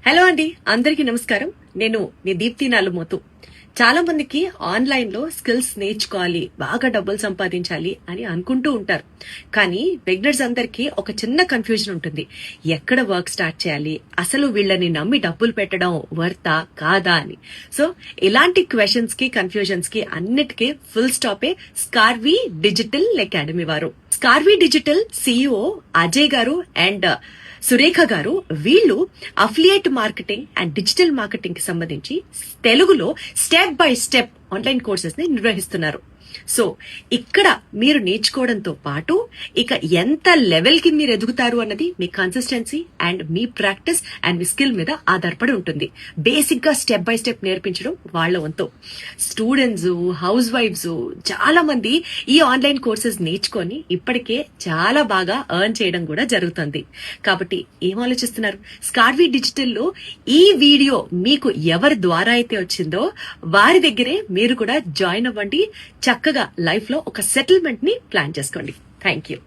Hello అండి, అందరికీ నమస్కారం. నేను మీ దీప్తి నాలుమోతు. చాలా మందికి ఆన్లైన్ లో స్కిల్స్ నేర్చుకోవాలి, బాగా డబ్బులు సంపాదించాలి అని అనుకుంటూ ఉంటారు. కానీ బిగినర్స్ అందరికీ ఒక చిన్న కన్ఫ్యూజన్ ఉంటుంది. ఎక్కడ వర్క్ స్టార్ట్ చేయాలి, అసలు వీళ్ళని నమ్మి డబ్బులు పెట్టడం వర్తా కాదా అని. సో ఇలాంటి క్వశ్చన్స్ కి, కన్ఫ్యూజన్స్ కి అన్నిటికీ ఫుల్ స్టాపే స్కార్వీ డిజిటల్ అకాడమీ వారు. స్కార్వీ డిజిటల్ సిఇఓ అజయ్ గారు అండ్ సురేఖ గారు, వీళ్ళు affiliate marketing and digital marketing కి సంబంధించి తెలుగులో step by step online courses ని నిర్వహిస్తున్నారు. సో ఇక్కడ మీరు నేర్చుకోవడంతో పాటు ఇక ఎంత లెవెల్ కి మీరు ఎదుగుతారు అన్నది మీ కన్సిస్టెన్సీ అండ్ మీ ప్రాక్టీస్ అండ్ మీ స్కిల్ మీద ఆధారపడి ఉంటుంది. బేసిక్ గా స్టెప్ బై స్టెప్ నేర్పించడం వాళ్ళ వంతు. స్టూడెంట్స్, హౌస్ వైఫ్స్ చాలా మంది ఈ ఆన్లైన్ కోర్సెస్ నేర్చుకొని ఇప్పటికే చాలా బాగా ఎర్న్ చేయడం కూడా జరుగుతుంది. కాబట్టి ఏం ఆలోచిస్తున్నారు? స్కార్వీ డిజిటల్ లో ఈ వీడియో మీకు ఎవరి ద్వారా అయితే వచ్చిందో వారి దగ్గరే మీరు కూడా జాయిన్ అవ్వండి. చక్కగా లైఫ్ లో ఒక సెటిల్మెంట్ ని ప్లాన్ చేసుకోండి. Thank you.